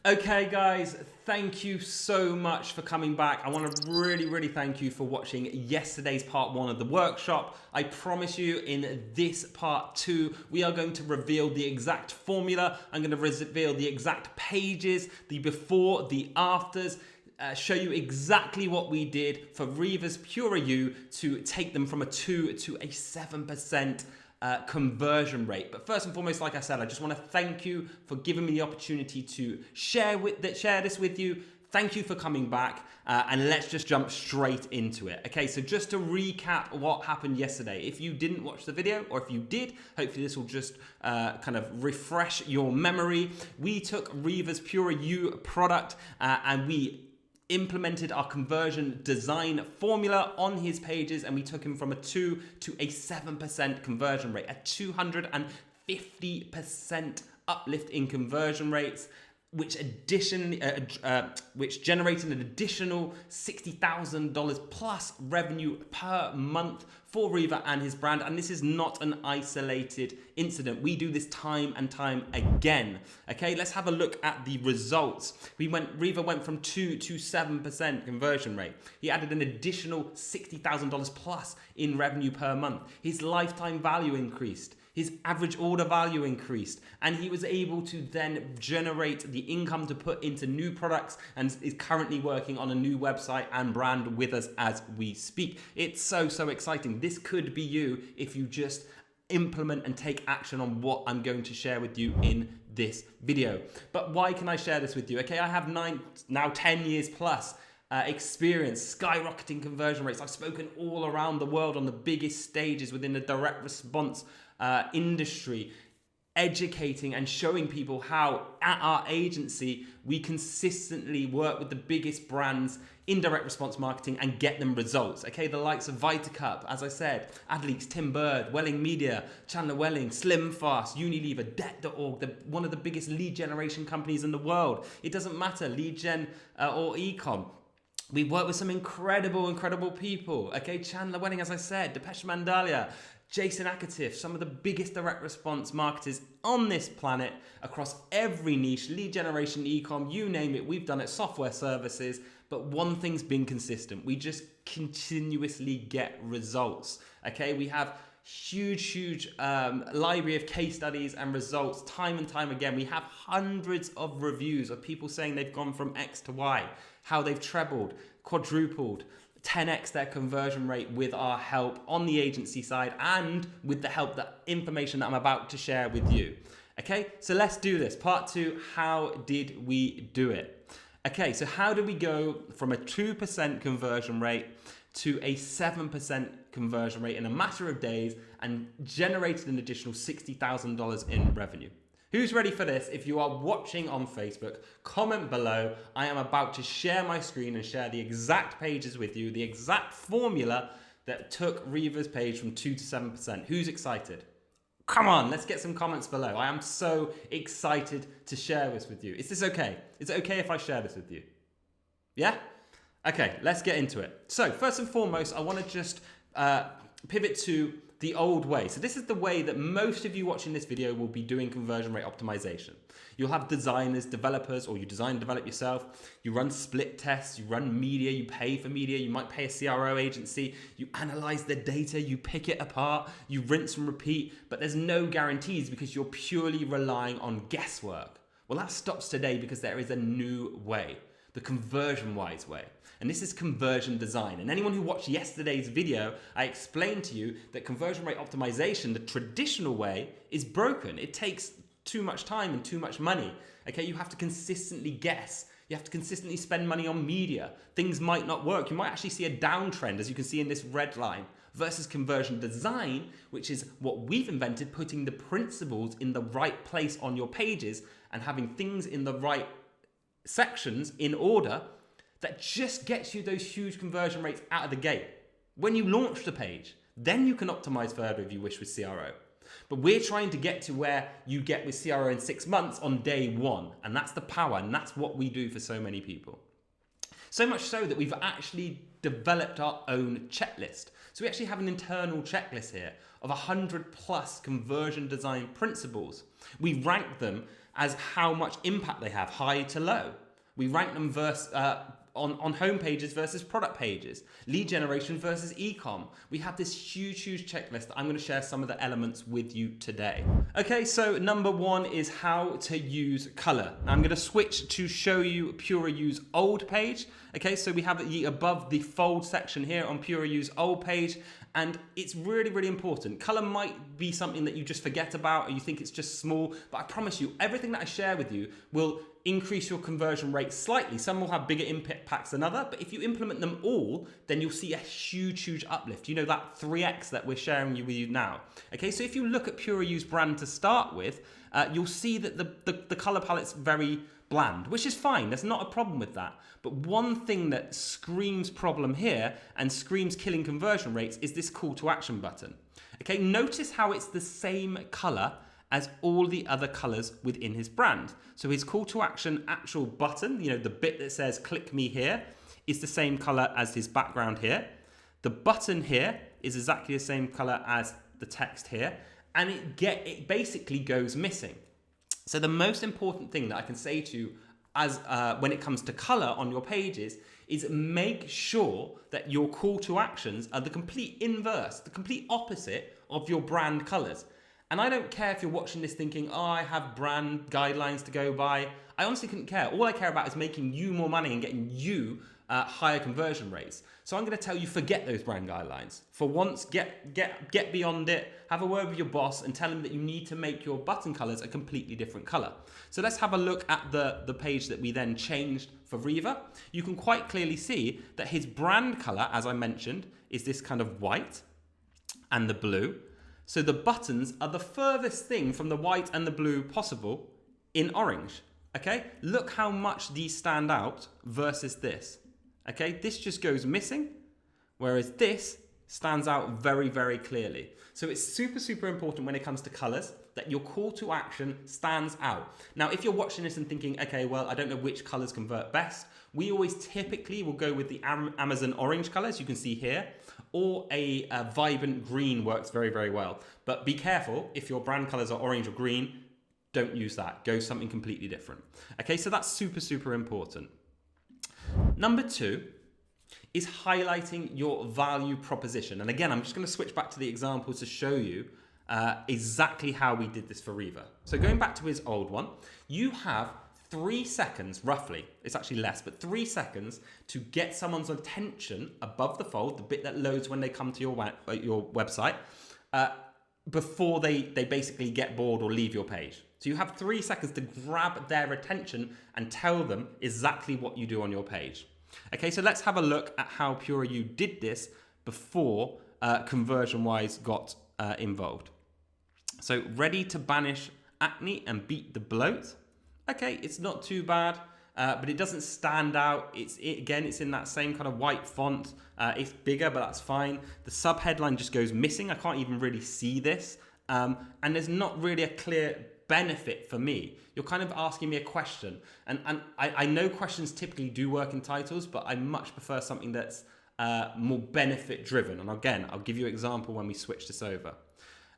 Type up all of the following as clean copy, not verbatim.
Okay guys, thank you so much for coming back. I want to really thank you for watching yesterday's part 1 of the workshop. I promise you in this part 2, we are going to reveal the exact formula. I'm going to reveal the exact pages, the before, the afters, show you exactly what we did for Reva's Pure You to take them from a 2 to a 7% conversion rate. But first and foremost, like I said, I just want to thank you for giving me the opportunity to share this with you. Thank you for coming back, and let's just jump straight into it. Okay, so just to recap what happened yesterday. If you didn't watch the video, or if you did, hopefully this will just kind of refresh your memory. We took Reva's Pure You product and we implemented our conversion design formula on his pages, and we took him from a 2 to a 7% conversion rate, a 250% uplift in conversion rates, which generated an additional $60,000 plus revenue per month for Reva and his brand. And this is not an isolated incident. We do this time and time again. Okay, let's have a look at the results. Reva went from 2 to 7% conversion rate. He added an additional $60,000 plus in revenue per month. His lifetime value increased. His average order value increased, and he was able to then generate the income to put into new products, and is currently working on a new website and brand with us as we speak. It's so exciting. This could be you if you just implement and take action on what I'm going to share with you in this video. But why can I share this with you? Okay, I have 10 years plus experience skyrocketing conversion rates. I've spoken all around the world on the biggest stages within the direct response industry, educating and showing people how at our agency we consistently work with the biggest brands in direct response marketing and get them results. Okay, the likes of VitaCup, as I said, AdLeaks, Tim Bird, Welling Media, Chandler Welling, Slim Fast, Unilever, Debt.org, one of the biggest lead generation companies in the world. It doesn't matter, lead gen or ecom. We work with some incredible people. Okay, Chandler Welling, as I said, Depeche Mandalia, Jason Akatif, some of the biggest direct response marketers on this planet across every niche, lead generation, ecom, you name it, we've done it, software services. But one thing's been consistent. We just continuously get results. Okay, we have huge library of case studies and results time and time again. We have hundreds of reviews of people saying they've gone from X to Y, how they've trebled, quadrupled, 10x their conversion rate with our help on the agency side, and with the help, that information that I'm about to share with you. Okay, so let's do this. Part 2, how did we do it? Okay, so how do we go from a 2% conversion rate to a 7% conversion rate in a matter of days and generated an additional $60,000 in revenue? Who's ready for this? If you are watching on Facebook, comment below. I am about to share my screen and share the exact pages with you, the exact formula that took Reva's page from 2 to 7%. Who's excited? Come on, let's get some comments below. I am so excited to share this with you. Is this okay? Is it okay if I share this with you? Yeah? Okay, let's get into it. So first and foremost, I want to just pivot to the old way. So this is the way that most of you watching this video will be doing conversion rate optimization. You'll have designers, developers, or you design and develop yourself. You run split tests, you run media, you pay for media, you might pay a CRO agency, you analyze the data, you pick it apart, you rinse and repeat, but there's no guarantees because you're purely relying on guesswork. Well, that stops today because there is a new way, the ConversionWise way. And this is conversion design. And anyone who watched yesterday's video, I explained to you that conversion rate optimization, the traditional way, is broken. It takes too much time and too much money. Okay, you have to consistently guess. You have to consistently spend money on media. Things might not work. You might actually see a downtrend, as you can see in this red line, versus conversion design, which is what we've invented, putting the principles in the right place on your pages and having things in the right sections in order that just gets you those huge conversion rates out of the gate. When you launch the page, then you can optimize further if you wish with CRO. But we're trying to get to where you get with CRO in 6 months on day 1. And that's the power, and that's what we do for so many people. So much so that we've actually developed our own checklist. So we actually have an internal checklist here of 100 plus conversion design principles. We rank them as how much impact they have, high to low. We rank them on home pages versus product pages, lead generation versus e-com. We have this huge checklist that I'm going to share some of the elements with you today. Okay, so number one is how to use color. I'm going to switch to show you PureU's old page. Okay, so we have the above the fold section here on PureU's old page, and it's really important. Color might be something that you just forget about or you think it's just small, but I promise you, everything that I share with you will increase your conversion rate slightly. Some will have bigger impacts than other, but if you implement them all, then you'll see a huge uplift. You know, that 3x that we're sharing with you now. Okay, so if you look at PureU's brand to start with, you'll see that the color palette's very bland, which is fine. There's not a problem with that. But one thing that screams problem here and screams killing conversion rates is this call to action button. Okay, notice how it's the same color as all the other colors within his brand. So his call to action actual button, you know, the bit that says click me here, is the same color as his background here. The button here is exactly the same color as the text here, and it basically goes missing. So the most important thing that I can say to you as when it comes to color on your pages is make sure that your call to actions are the complete inverse, the complete opposite of your brand colors. And I don't care if you're watching this thinking, oh, I have brand guidelines to go by. I honestly couldn't care. All I care about is making you more money and getting you higher conversion rates. So I'm going to tell you, forget those brand guidelines. For once, get beyond it, have a word with your boss and tell him that you need to make your button colors a completely different color. So let's have a look at the page that we then changed for Riva. You can quite clearly see that his brand color, as I mentioned, is this kind of white and the blue. So the buttons are the furthest thing from the white and the blue possible in orange. Okay, look how much these stand out versus this. Okay, this just goes missing, whereas this stands out very clearly. So it's super important when it comes to colors that your call to action stands out. Now, if you're watching this and thinking, okay, well, I don't know which colors convert best, we always typically will go with the Amazon orange colors you can see here, or a vibrant green works very well. But be careful, if your brand colors are orange or green, don't use that. Go something completely different. Okay, so that's super important. Number two is highlighting your value proposition. And again, I'm just going to switch back to the example to show you exactly how we did this for Riva. So going back to his old one, you have 3 seconds, roughly, it's actually less, but 3 seconds to get someone's attention above the fold, the bit that loads when they come to your website, before they basically get bored or leave your page. So you have 3 seconds to grab their attention and tell them exactly what you do on your page. Okay, so let's have a look at how PureU did this before ConversionWise got involved. So ready to banish acne and beat the bloat. Okay, it's not too bad, but it doesn't stand out. Again, it's in that same kind of white font. It's bigger, but that's fine. The subheadline just goes missing. I can't even really see this. And there's not really a clear benefit for me. You're kind of asking me a question. And I know questions typically do work in titles, but I much prefer something that's more benefit driven. And again, I'll give you an example when we switch this over.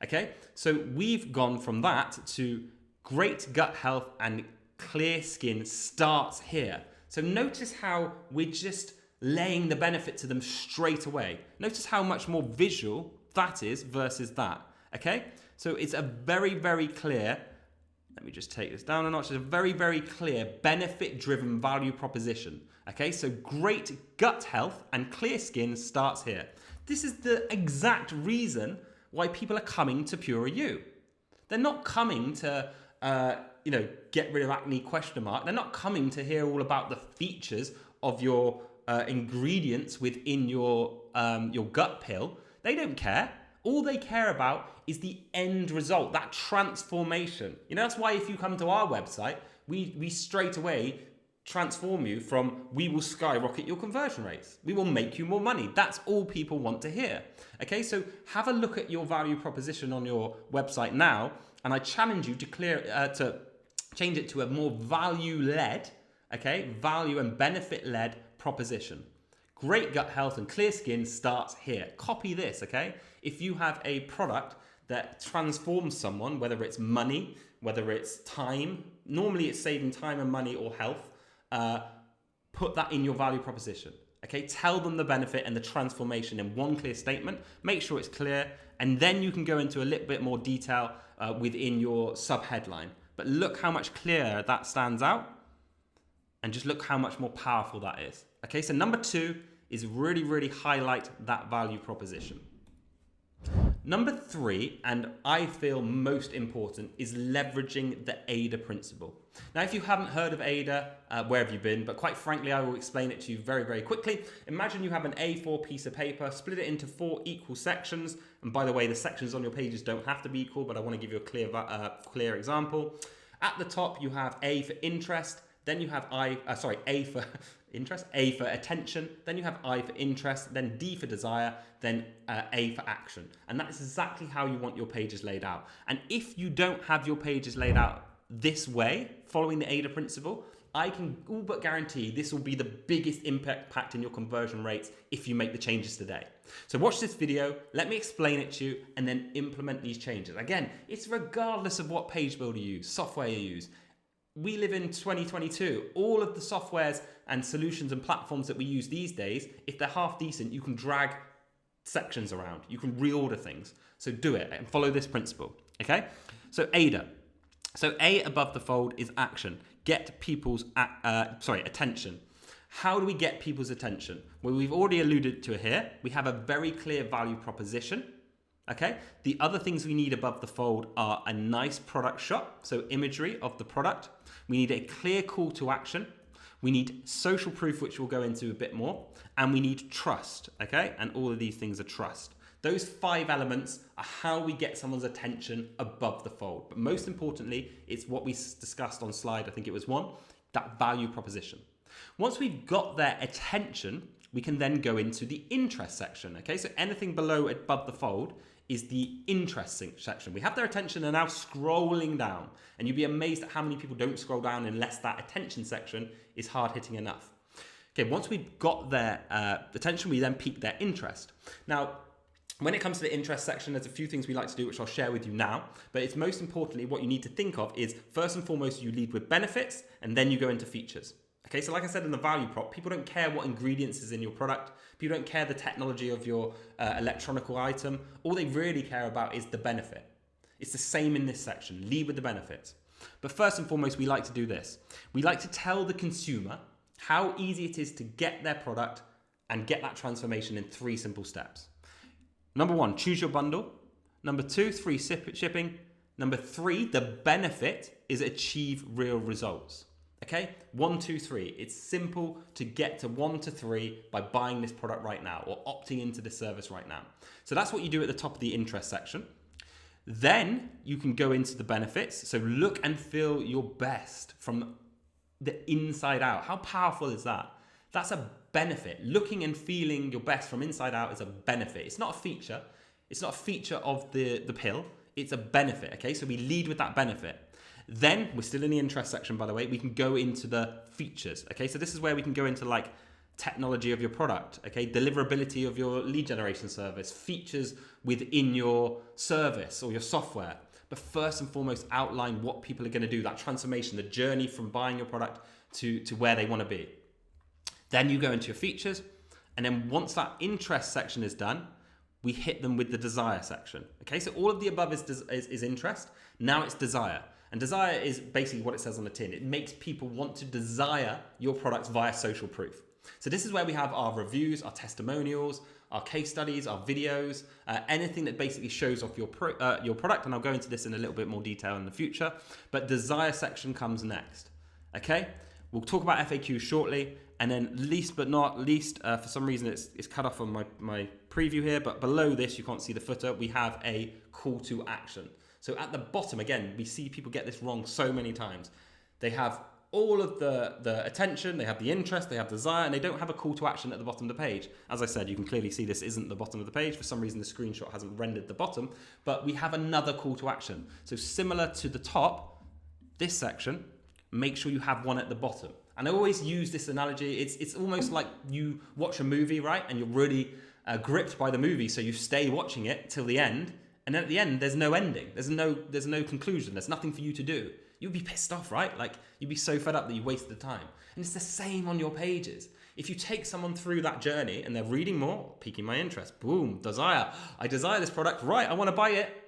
Okay, so we've gone from that to great gut health and clear skin starts here. So notice how we're just laying the benefit to them straight away. Notice how much more visual that is versus that. Okay, so it's a very clear, let me just take this down a notch, it's a very clear benefit driven value proposition. Okay, so great gut health and clear skin starts here. This is the exact reason why people are coming to PureU. They're not coming to get rid of acne ? They're not coming to hear all about the features of your ingredients within your gut pill. They don't care. All they care about is the end result, that transformation. You know, that's why if you come to our website, we straight away transform you from, we will skyrocket your conversion rates. We will make you more money. That's all people want to hear. Okay, so have a look at your value proposition on your website now, and I challenge you to change it to a more value-led, okay, value and benefit-led proposition. Great gut health and clear skin starts here. Copy this, okay? If you have a product that transforms someone, whether it's money, whether it's time, normally it's saving time and money or health, put that in your value proposition. Okay, tell them the benefit and the transformation in one clear statement. Make sure it's clear, and then you can go into a little bit more detail within your sub-headline. But look how much clearer that stands out, and just look how much more powerful that is. Okay, so number 2 is really, really highlight that value proposition. Number 3, and I feel most important, is leveraging the AIDA principle. Now, if you haven't heard of AIDA, where have you been? But quite frankly, I will explain it to you very, very quickly. Imagine you have an A4 piece of paper, split it into 4 equal sections. And by the way, the sections on your pages don't have to be equal, but I want to give you a clear example. At the top, you have A for interest. Then you have A for interest, A for attention, then you have I for interest, then D for desire, then A for action. And that is exactly how you want your pages laid out. And if you don't have your pages laid out this way, following the AIDA principle, I can all but guarantee this will be the biggest impact in your conversion rates if you make the changes today. So watch this video, let me explain it to you, and then implement these changes. Again, it's regardless of what page builder you use, software you use. We live in 2022. All of the softwares and solutions and platforms that we use these days, if they're half decent, you can drag sections around. You can reorder things. So do it and follow this principle, okay? So AIDA. So A above the fold is action. Get people's attention. How do we get people's attention? Well, we've already alluded to it here. We have a very clear value proposition. Okay, the other things we need above the fold are a nice product shot, so imagery of the product. We need a clear call to action. We need social proof, which we'll go into a bit more. And we need trust, okay? And all of these things are trust. Those 5 elements are how we get someone's attention above the fold. But most importantly, it's what we discussed on slide, I think it was 1, that value proposition. Once we've got their attention, we can then go into the interest section, okay? So anything below above the fold is the interest section. We have their attention and now scrolling down. And you'd be amazed at how many people don't scroll down unless that attention section is hard hitting enough. Okay, once we've got their attention, we then pique their interest. Now, when it comes to the interest section, there's a few things we like to do, which I'll share with you now. But it's most importantly, what you need to think of is, first and foremost, you lead with benefits, and then you go into features. Okay, so like I said in the value prop, people don't care what ingredients is in your product. People don't care the technology of your electronical item. All they really care about is the benefit. It's the same in this section. Lead with the benefits. But first and foremost, we like to do this. We like to tell the consumer how easy it is to get their product and get that transformation in 3 simple steps. Number 1, choose your bundle. Number 2, free shipping. Number 3, the benefit is achieve real results. Okay, 1, 2, 3. It's simple to get to 1 to 3 by buying this product right now or opting into this service right now. So that's what you do at the top of the interest section. Then you can go into the benefits. So look and feel your best from the inside out. How powerful is that? That's a benefit. Looking and feeling your best from inside out is a benefit. It's not a feature. It's not a feature of the pill. It's a benefit. Okay, so we lead with that benefit. Then, we're still in the interest section, by the way, we can go into the features, okay? So this is where we can go into like technology of your product, okay? Deliverability of your lead generation service, features within your service or your software. But first and foremost, outline what people are gonna do, that transformation, the journey from buying your product to where they wanna be. Then you go into your features, and then once that interest section is done, we hit them with the desire section, okay? So all of the above is interest, now it's desire. And desire is basically what it says on the tin. It makes people want to desire your products via social proof. So this is where we have our reviews, our testimonials, our case studies, our videos, anything that basically shows off your product. And I'll go into this in a little bit more detail in the future. But desire section comes next. Okay, we'll talk about FAQs shortly. And then least but not least, for some reason it's cut off on my preview here, but below this, you can't see the footer, we have a call to action. So at the bottom, again, we see people get this wrong so many times. They have all of the attention, they have the interest, they have desire, and they don't have a call to action at the bottom of the page. As I said, you can clearly see this isn't the bottom of the page. For some reason, the screenshot hasn't rendered the bottom, but we have another call to action. So similar to the top, this section, make sure you have one at the bottom. And I always use this analogy. It's almost like you watch a movie, right? And you're really gripped by the movie, so you stay watching it till the end. And then at the end, there's no ending. There's no conclusion. There's nothing for you to do. You'd be pissed off, right? Like, you'd be so fed up that you wasted the time. And it's the same on your pages. If you take someone through that journey and they're reading more, piquing my interest, boom, desire. I desire this product, right? I want to buy it.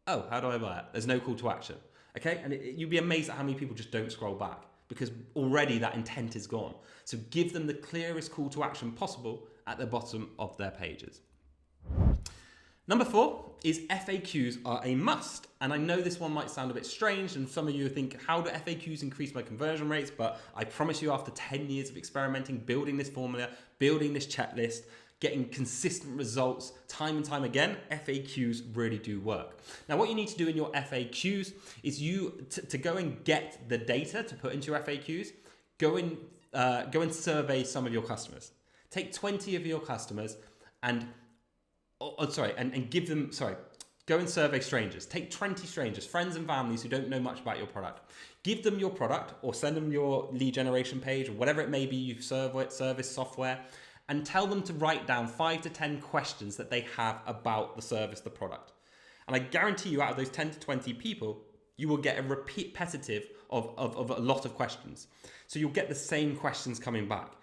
Oh, how do I buy it? There's no call to action. Okay? And you'd be amazed at how many people just don't scroll back because already that intent is gone. So give them the clearest call to action possible at the bottom of their pages. Number 4 is FAQs are a must. And I know this one might sound a bit strange and some of you think, how do FAQs increase my conversion rates? But I promise you, after 10 years of experimenting, building this formula, building this checklist, getting consistent results time and time again, FAQs really do work. Now, what you need to do in your FAQs is to go and get the data to put into your FAQs, go and survey some of your customers. Take 20 of your customers and give them, go and survey strangers. Take 20 strangers, friends and families who don't know much about your product. Give them your product or send them your lead generation page or whatever it may be you service software, and tell them to write down 5 to 10 questions that they have about the service, the product. And I guarantee you, out of those 10 to 20 people, you will get a repetitive of a lot of questions. So you'll get the same questions coming back.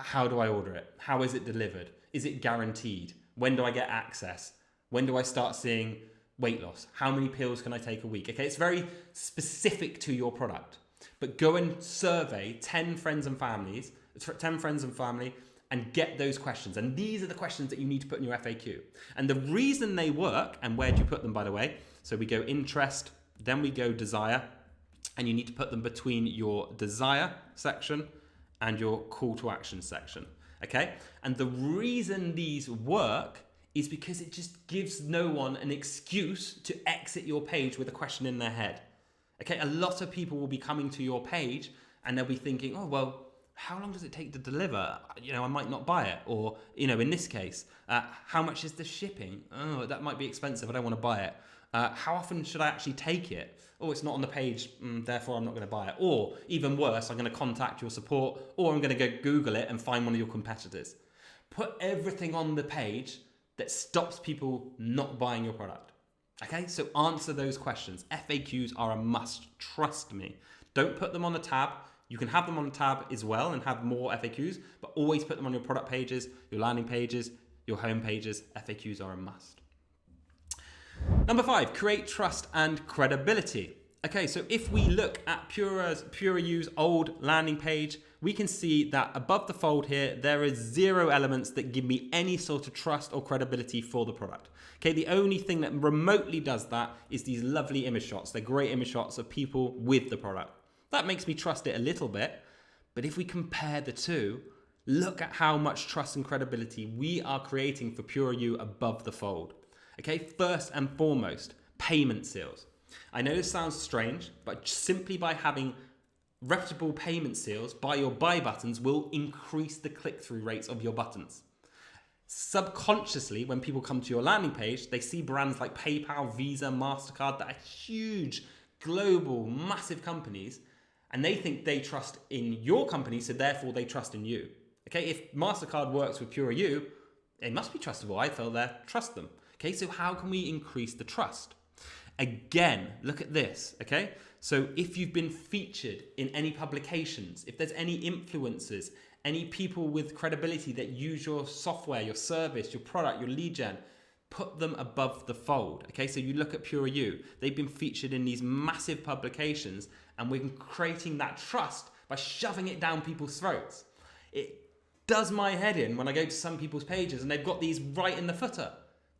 How do I order it? How is it delivered? Is it guaranteed? When do I get access? When do I start seeing weight loss? How many pills can I take a week? Okay, it's very specific to your product. But go and survey 10 friends and family, and get those questions. And these are the questions that you need to put in your FAQ. And the reason they work, and where do you put them, by the way? So we go interest, then we go desire, and you need to put them between your desire section and your call to action section. Okay? And the reason these work is because it just gives no one an excuse to exit your page with a question in their head. Okay? A lot of people will be coming to your page and they'll be thinking, oh, well, how long does it take to deliver? I might not buy it. Or, in this case, how much is the shipping? Oh, that might be expensive. I don't want to buy it. How often should I actually take it? Oh, it's not on the page, therefore I'm not going to buy it. Or even worse, I'm going to contact your support, or I'm going to go Google it and find one of your competitors. Put everything on the page that stops people not buying your product. Okay, so answer those questions. FAQs are a must, trust me. Don't put them on a tab. You can have them on a tab as well and have more FAQs, but always put them on your product pages, your landing pages, your home pages. FAQs are a must. Number 5, create trust and credibility. Okay, so if we look at PureU's old landing page, we can see that above the fold here, there is 0 elements that give me any sort of trust or credibility for the product. Okay, the only thing that remotely does that is these lovely image shots. They're great image shots of people with the product. That makes me trust it a little bit, but if we compare the two, look at how much trust and credibility we are creating for PureU above the fold. Okay, first and foremost, payment seals. I know this sounds strange, but simply by having reputable payment seals by your buy buttons will increase the click-through rates of your buttons. Subconsciously, when people come to your landing page, they see brands like PayPal, Visa, MasterCard that are huge, global, massive companies, and they think they trust in your company, so therefore they trust in you. Okay, if MasterCard works with PureU, they must be trustable. I feel there, trust them. Okay, so how can we increase the trust? Again, look at this, okay? So if you've been featured in any publications, if there's any influencers, any people with credibility that use your software, your service, your product, your lead gen, put them above the fold, okay? So you look at PureU, they've been featured in these massive publications, and we're creating that trust by shoving it down people's throats. It does my head in when I go to some people's pages and they've got these right in the footer.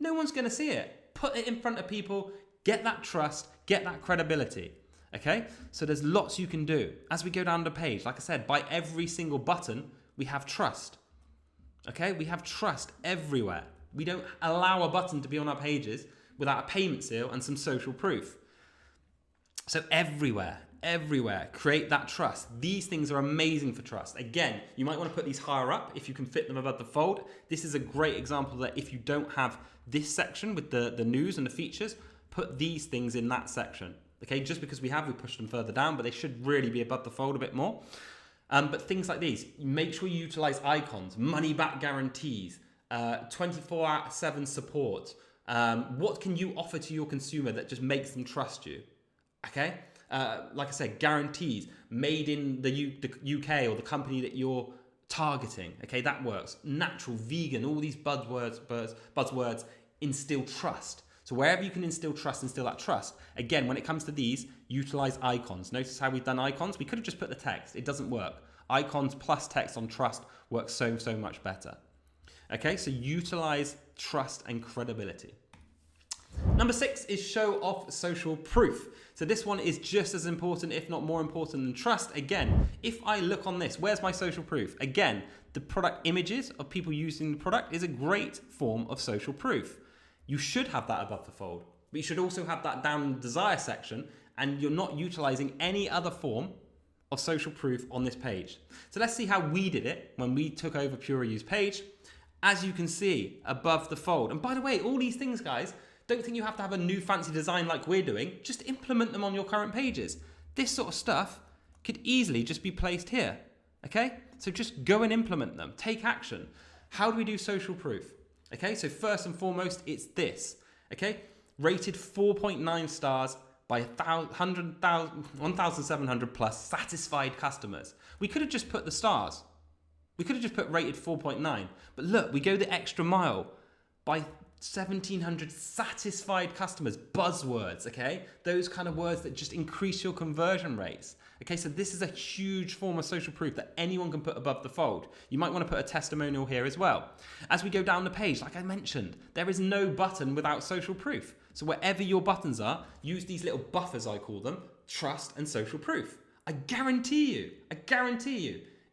No one's going to see it. Put it in front of people, get that trust, get that credibility, okay? So there's lots you can do. As we go down the page, like I said, by every single button, we have trust, okay? We have trust everywhere. We don't allow a button to be on our pages without a payment seal and some social proof. So everywhere, create that trust. These things are amazing for trust. Again, you might want to put these higher up if you can fit them above the fold. This is a great example that if you don't have this section with the news and the features, put these things in that section. Okay, just because we pushed them further down, but they should really be above the fold a bit more. But things like these, make sure you utilize icons, money back guarantees, 24/7 support, What can you offer to your consumer that just makes them trust you? Okay? Like I said, guarantees, made in the UK or the company that you're targeting. Okay, that works. Natural, vegan, all these buzzwords instill trust. So wherever you can instill trust, instill that trust. Again, when it comes to these, utilize icons. Notice how we've done icons? We could have just put the text. It doesn't work. Icons plus text on trust works so much better. Okay, so utilize trust and credibility. Number 6 is show off social proof. So this one is just as important, if not more important than trust. Again, if I look on this, where's my social proof? Again, the product images of people using the product is a great form of social proof. You should have that above the fold, but you should also have that down in the desire section, and you're not utilizing any other form of social proof on this page. So let's see how we did it when we took over Pure Review's page. As you can see, above the fold. And by the way, all these things, guys, don't think you have to have a new fancy design like we're doing. Just implement them on your current pages. This sort of stuff could easily just be placed here. Okay? So just go and implement them. Take action. How do we do social proof? Okay, so first and foremost, it's this. Okay? Rated 4.9 stars by 1,700 plus satisfied customers. We could have just put the stars. We could have just put rated 4.9. But look, we go the extra mile by 1,700 satisfied customers. Buzzwords, okay? Those kind of words that just increase your conversion rates. Okay, so this is a huge form of social proof that anyone can put above the fold. You might want to put a testimonial here as well. As we go down the page, like I mentioned, there is no button without social proof. So wherever your buttons are, use these little buffers, I call them, trust and social proof. I guarantee you,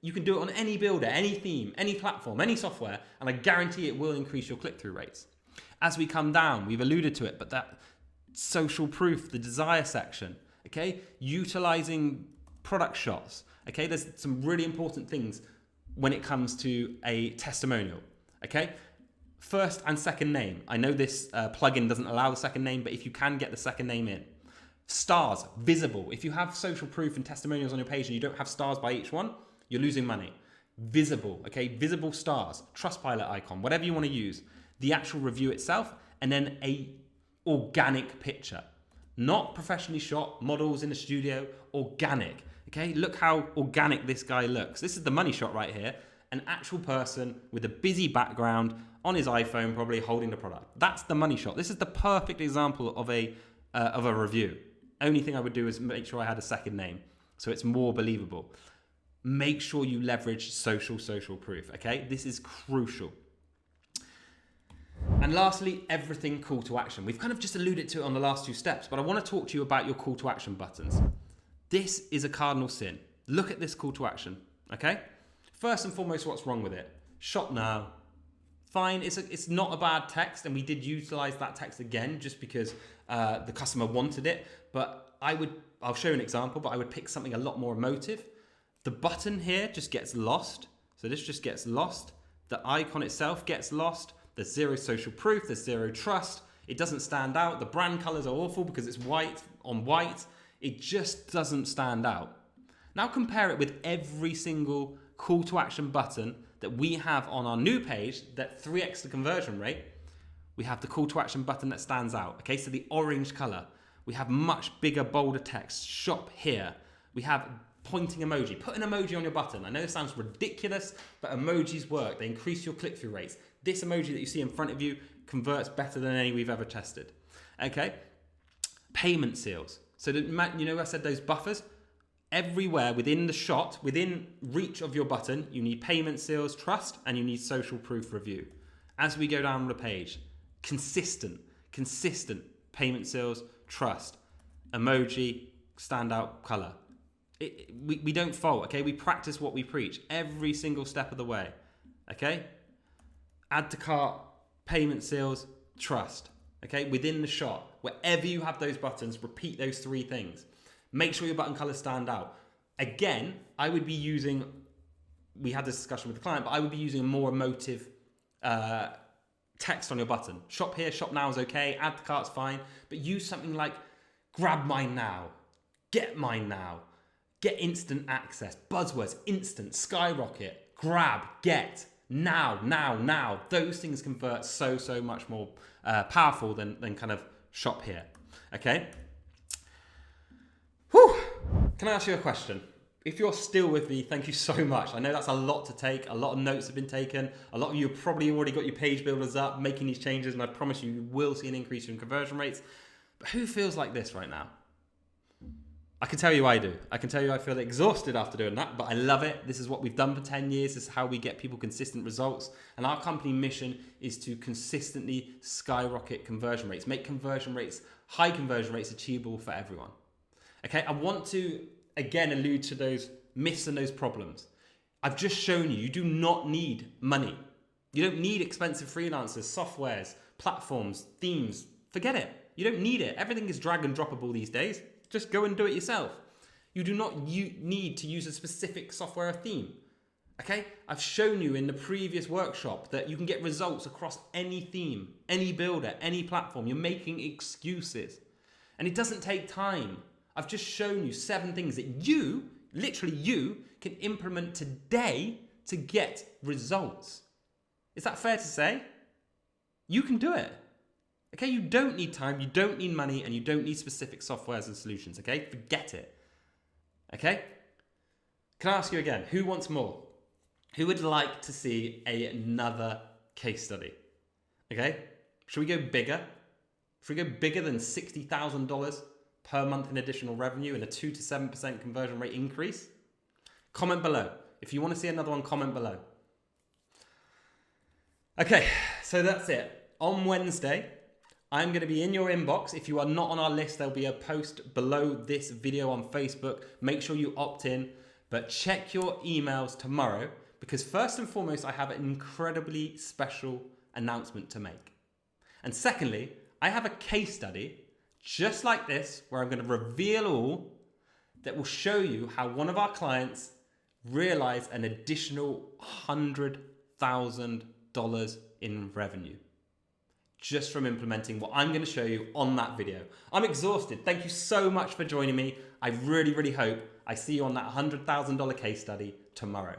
you can do it on any builder, any theme, any platform, any software, and I guarantee it will increase your click-through rates. As we come down, we've alluded to it, but that social proof, the desire section, okay, utilizing product shots, okay, there's some really important things when it comes to a testimonial, okay. First and second name. I know this plugin doesn't allow the second name, but if you can get the second name in. Stars, visible. If you have social proof and testimonials on your page and you don't have stars by each one, you're losing money. Visible, okay, visible stars, Trustpilot icon, whatever you want to use. The actual review itself, and then a organic picture. Not professionally shot, models in the studio, organic. Okay, look how organic this guy looks. This is the money shot right here. An actual person with a busy background on his iPhone, probably holding the product. That's the money shot. This is the perfect example of a review. Only thing I would do is make sure I had a second name, so it's more believable. Make sure you leverage social proof, okay? This is crucial. And lastly, everything call to action. We've kind of just alluded to it on the last 2 steps, but I want to talk to you about your call to action buttons. This is a cardinal sin. Look at this call to action, okay? First and foremost, what's wrong with it? Shop now. Fine, it's not a bad text, and we did utilize that text again just because the customer wanted it, but I'll show you an example, but I would pick something a lot more emotive. The button here just gets lost. So this just gets lost. The icon itself gets lost. There's zero social proof. There's zero trust. It doesn't stand out. The brand colors are awful because it's white on white. It just doesn't stand out. Now compare it with every single call to action button that we have on our new page, that 3x the conversion rate. We have the call to action button that stands out. Okay, so the orange color. We have much bigger, bolder text. Shop here. We have pointing emoji. Put an emoji on your button. I know this sounds ridiculous, but emojis work. They increase your click-through rates. This emoji that you see in front of you converts better than any we've ever tested. Okay? Payment seals. So, you know I said those buffers? Everywhere within the shot, within reach of your button, you need payment seals, trust, and you need social proof review. As we go down the page, consistent payment seals, trust, emoji, standout color. We don't fault, okay? We practice what we preach every single step of the way, okay? Add to cart, payment seals, trust, okay? Within the shot, wherever you have those buttons, repeat those 3 things. Make sure your button colors stand out. Again, I would be using, we had this discussion with the client, but I would be using a more emotive text on your button. Shop here, shop now is okay, add to cart's fine, but use something like grab mine now, get mine now, get instant access, buzzwords, instant, skyrocket, grab, get. now. Those things convert so much more powerful than kind of shop here. Okay? Whew. Can I ask you a question? If you're still with me, thank you so much. I know that's a lot to take. A lot of notes have been taken. A lot of you have probably already got your page builders up, making these changes, and I promise you will see an increase in conversion rates. But who feels like this right now? I can tell you I do. I can tell you I feel exhausted after doing that, but I love it. This is what we've done for 10 years. This is how we get people consistent results. And our company mission is to consistently skyrocket conversion rates, make conversion rates, high conversion rates achievable for everyone. Okay, I want to, again, allude to those myths and those problems. I've just shown you do not need money. You don't need expensive freelancers, softwares, platforms, themes. Forget it. You don't need it. Everything is drag and droppable these days. Just go and do it yourself. You do not need to use a specific software or theme. Okay? I've shown you in the previous workshop that you can get results across any theme, any builder, any platform. You're making excuses. And it doesn't take time. I've just shown you 7 things that you, literally you, can implement today to get results. Is that fair to say? You can do it. Okay, you don't need time, you don't need money, and you don't need specific softwares and solutions, okay? Forget it. Okay? Can I ask you again, who wants more? Who would like to see another case study? Okay? Should we go bigger? Should we go bigger than $60,000 per month in additional revenue and a 2 to 7% conversion rate increase? Comment below. If you want to see another one, comment below. Okay, so that's it. On Wednesday, I'm going to be in your inbox. If you are not on our list, there'll be a post below this video on Facebook. Make sure you opt in, but check your emails tomorrow because first and foremost, I have an incredibly special announcement to make. And secondly, I have a case study just like this where I'm going to reveal all that will show you how one of our clients realized an additional $100,000 in revenue just from implementing what I'm going to show you on that video. I'm exhausted. Thank you so much for joining me. I really hope I see you on that $100,000 case study tomorrow.